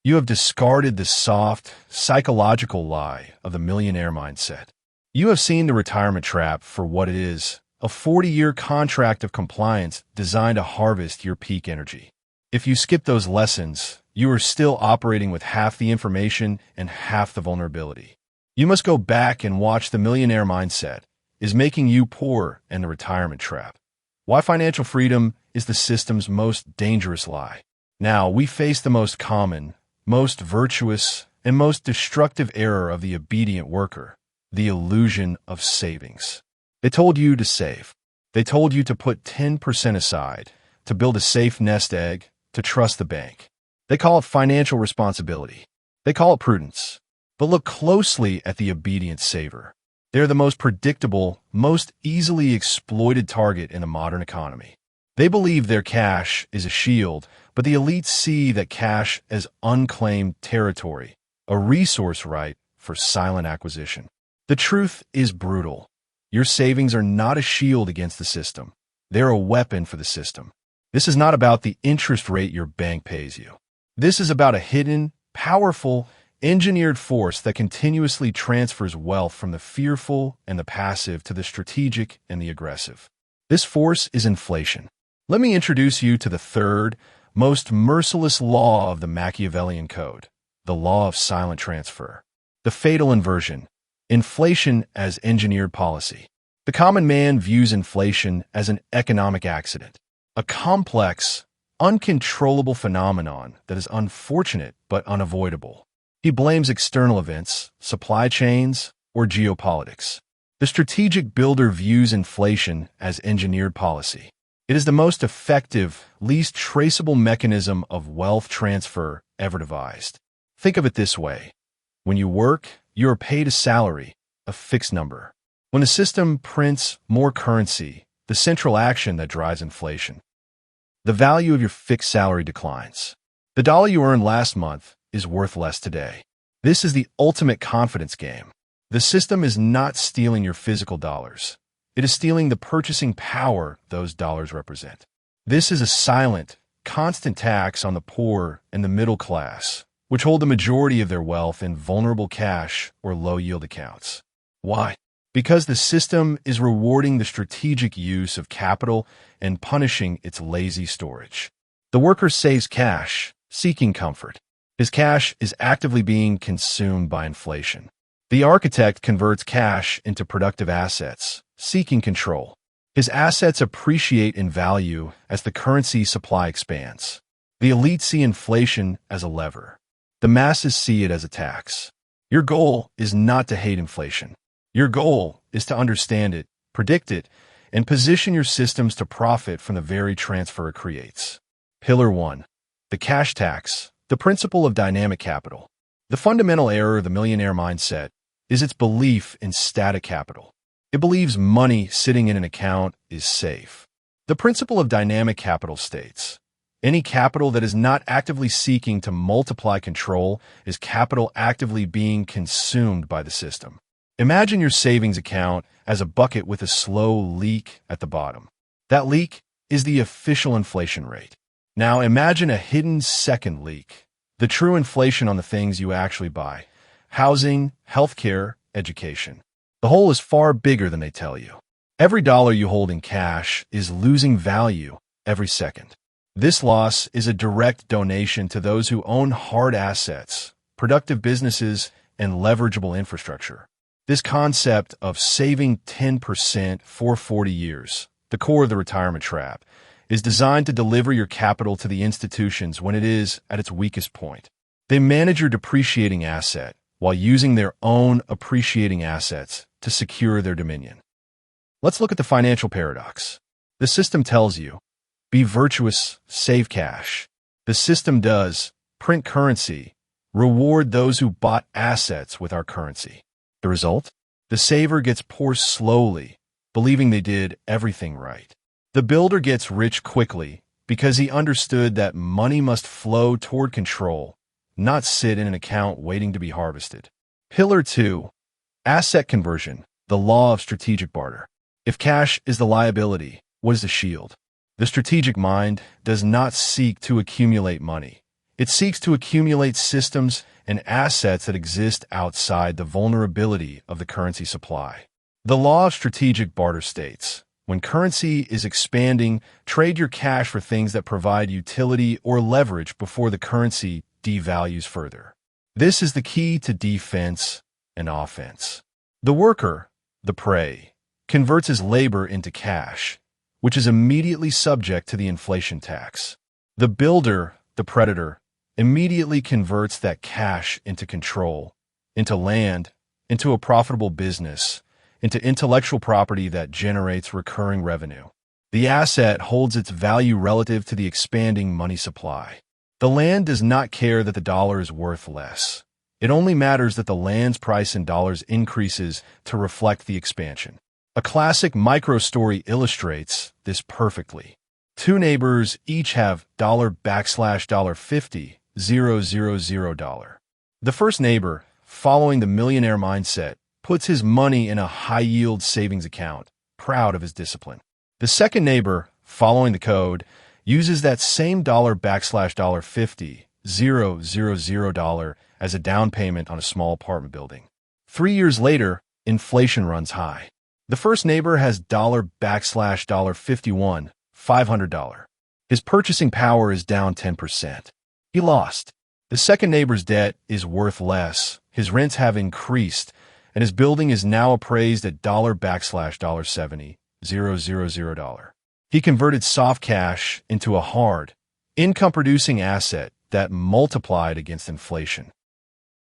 You have discarded the soft, psychological lie of the millionaire mindset. You have seen the retirement trap for what it is, a 40-year contract of compliance designed to harvest your peak energy. If you skip those lessons, you are still operating with half the information and half the vulnerability. You must go back and watch the millionaire mindset is making you poor and the retirement trap. Why financial freedom is the system's most dangerous lie. Now, we face the most common, most virtuous, and most destructive error of the obedient worker, the illusion of savings. They told you to save. They told you to put 10% aside, to build a safe nest egg, to trust the bank. They call it financial responsibility. They call it prudence. But look closely at the obedient saver. They're the most predictable, most easily exploited target in the modern economy. They believe their cash is a shield, but the elites see that cash as unclaimed territory, a resource right for silent acquisition. The truth is brutal. Your savings are not a shield against the system. They're a weapon for the system. This is not about the interest rate your bank pays you. This is about a hidden, powerful, engineered force that continuously transfers wealth from the fearful and the passive to the strategic and the aggressive. This force is inflation. Let me introduce you to the third, most merciless law of the Machiavellian Code, the law of silent transfer. The fatal inversion, inflation as engineered policy. The common man views inflation as an economic accident, a complex, uncontrollable phenomenon that is unfortunate but unavoidable. He blames external events, supply chains, or geopolitics. The strategic builder views inflation as engineered policy. It is the most effective, least traceable mechanism of wealth transfer ever devised. Think of it this way. When you work, you are paid a salary, a fixed number. When the system prints more currency, the central action that drives inflation, the value of your fixed salary declines. The dollar you earned last month is worth less today. This is the ultimate confidence game. The system is not stealing your physical dollars. It is stealing the purchasing power those dollars represent. This is a silent, constant tax on the poor and the middle class, which hold the majority of their wealth in vulnerable cash or low-yield accounts. Why? Because the system is rewarding the strategic use of capital and punishing its lazy storage. The worker saves cash, seeking comfort. His cash is actively being consumed by inflation. The architect converts cash into productive assets, seeking control. His assets appreciate in value as the currency supply expands. The elite see inflation as a lever. The masses see it as a tax. Your goal is not to hate inflation. Your goal is to understand it, predict it, and position your systems to profit from the very transfer it creates. Pillar 1. The cash tax, the principle of dynamic capital. The fundamental error of the millionaire mindset is its belief in static capital. It believes money sitting in an account is safe. The principle of dynamic capital states, any capital that is not actively seeking to multiply control is capital actively being consumed by the system. Imagine your savings account as a bucket with a slow leak at the bottom. That leak is the official inflation rate. Now imagine a hidden second leak, the true inflation on the things you actually buy: housing, healthcare, education. The hole is far bigger than they tell you. Every dollar you hold in cash is losing value every second. This loss is a direct donation to those who own hard assets, productive businesses, and leverageable infrastructure. This concept of saving 10% for 40 years, the core of the retirement trap, is designed to deliver your capital to the institutions when it is at its weakest point. They manage your depreciating asset while using their own appreciating assets to secure their dominion. Let's look at the financial paradox. The system tells you, be virtuous, save cash. The system does, print currency, reward those who bought assets with our currency. The result? The saver gets poor slowly, believing they did everything right. The builder gets rich quickly because he understood that money must flow toward control, not sit in an account waiting to be harvested. Pillar 2. Asset conversion, the law of strategic barter. If cash is the liability, what is the shield? The strategic mind does not seek to accumulate money. It seeks to accumulate systems and assets that exist outside the vulnerability of the currency supply. The law of strategic barter states, when currency is expanding, trade your cash for things that provide utility or leverage before the currency devalues further. This is the key to defense and offense. The worker, the prey, converts his labor into cash, which is immediately subject to the inflation tax. The builder, the predator, immediately converts that cash into control, into land, into a profitable business, into intellectual property that generates recurring revenue. The asset holds its value relative to the expanding money supply. The land does not care that the dollar is worth less. It only matters that the land's price in dollars increases to reflect the expansion. A classic micro-story illustrates this perfectly. Two neighbors each have $$50,000. The first neighbor, following the millionaire mindset, puts his money in a high-yield savings account, proud of his discipline. The second neighbor, following the code, uses that same $$50,000 as a down payment on a small apartment building. 3 years later, inflation runs high. The first neighbor has $$51,500. His purchasing power is down 10%. He lost. The second neighbor's debt is worth less, his rents have increased, and his building is now appraised at $$70,000. He converted soft cash into a hard, income-producing asset that multiplied against inflation.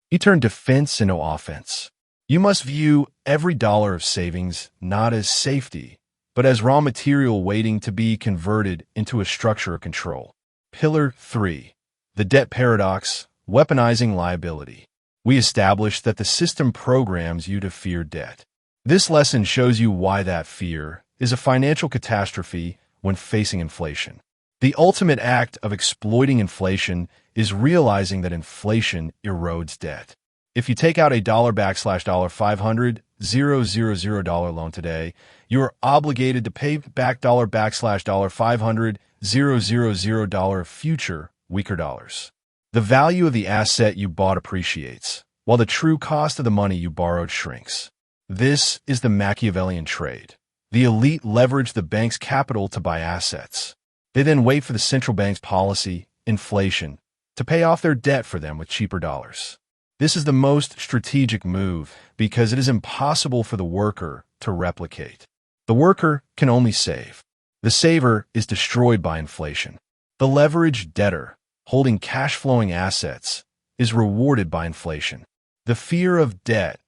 He turned defense into offense. You must view every dollar of savings not as safety, but as raw material waiting to be converted into a structure of control. Pillar 3. The debt paradox, weaponizing liability. We established that the system programs you to fear debt. This lesson shows you why that fear is a financial catastrophe when facing inflation. The ultimate act of exploiting inflation is realizing that inflation erodes debt. If you take out a $$500,000 loan today, you are obligated to pay back $$500,000 future weaker dollars. The value of the asset you bought appreciates, while the true cost of the money you borrowed shrinks. This is the Machiavellian trade. The elite leverage the bank's capital to buy assets. They then wait for the central bank's policy, inflation, to pay off their debt for them with cheaper dollars. This is the most strategic move because it is impossible for the worker to replicate. The worker can only save. The saver is destroyed by inflation. The leveraged debtor, holding cash-flowing assets, is rewarded by inflation. The fear of debt,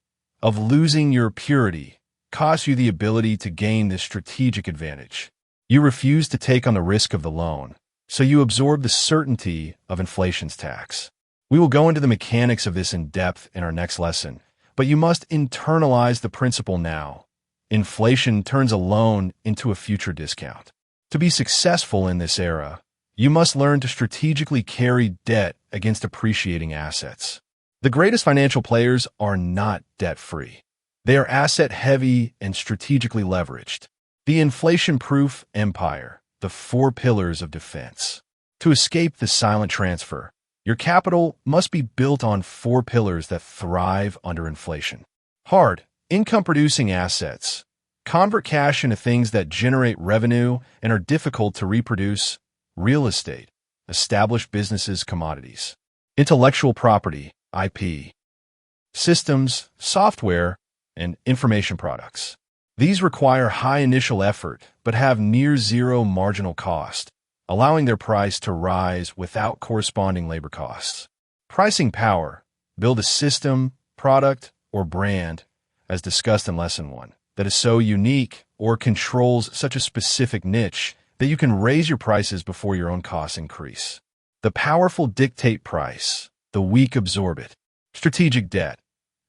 of losing your purity, costs you the ability to gain this strategic advantage. You refuse to take on the risk of the loan, so you absorb the certainty of inflation's tax. We will go into the mechanics of this in depth in our next lesson, but you must internalize the principle now. Inflation turns a loan into a future discount. To be successful in this era, you must learn to strategically carry debt against appreciating assets. The greatest financial players are not debt-free. They are asset-heavy and strategically leveraged. The inflation-proof empire, the 4 pillars of defense. To escape the silent transfer, your capital must be built on 4 pillars that thrive under inflation. Hard, income-producing assets. Convert cash into things that generate revenue and are difficult to reproduce. Real estate. Established businesses, commodities. Intellectual property, IP. Systems, software, and information products. These require high initial effort but have near zero marginal cost, allowing their price to rise without corresponding labor costs. Pricing power. Build a system, product, or brand, as discussed in Lesson 1, that is so unique or controls such a specific niche that you can raise your prices before your own costs increase. The powerful dictate price, the weak absorb it. Strategic debt.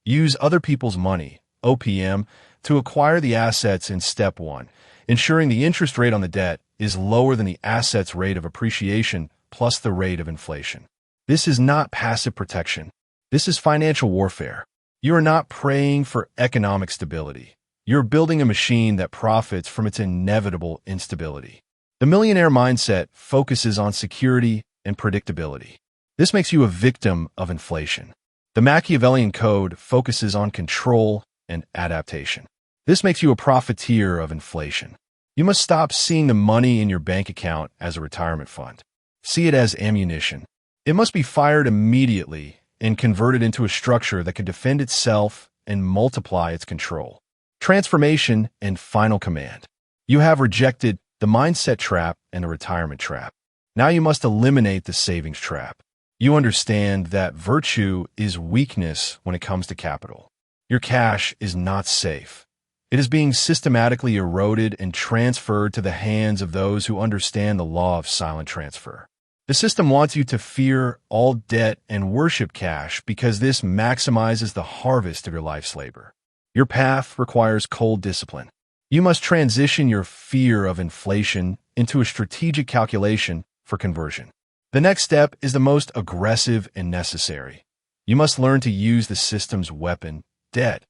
Use other people's money, OPM, to acquire the assets in Step 1, ensuring the interest rate on the debt is lower than the asset's rate of appreciation plus the rate of inflation. This is not passive protection. This is financial warfare. You are not praying for economic stability. You're building a machine that profits from its inevitable instability. The millionaire mindset focuses on security and predictability. This makes you a victim of inflation. The Machiavellian Code focuses on control and adaptation. This makes you a profiteer of inflation. You must stop seeing the money in your bank account as a retirement fund. See it as ammunition. It must be fired immediately and converted into a structure that can defend itself and multiply its control. Transformation and final command. You have rejected the mindset trap and the retirement trap. Now you must eliminate the savings trap. You understand that virtue is weakness when it comes to capital. Your cash is not safe. It is being systematically eroded and transferred to the hands of those who understand the law of silent transfer. The system wants you to fear all debt and worship cash because this maximizes the harvest of your life's labor. Your path requires cold discipline. You must transition your fear of inflation into a strategic calculation for conversion. The next step is the most aggressive and necessary. You must learn to use the system's weapon, debt,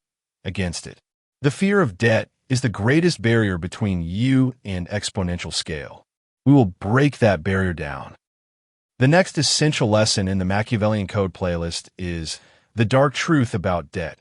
against it. The fear of debt is the greatest barrier between you and exponential scale. We will break that barrier down. The next essential lesson in the Machiavellian Code playlist is the dark truth about debt.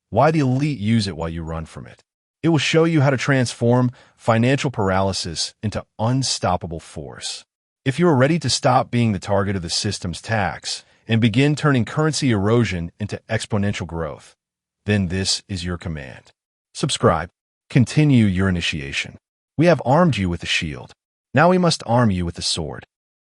Why the elite use it while you run from it. It will show you how to transform financial paralysis into unstoppable force. If you are ready to stop being the target of the system's tax and begin turning currency erosion into exponential growth, then this is your command. Subscribe. Continue your initiation. We have armed you with a shield. Now we must arm you with the sword.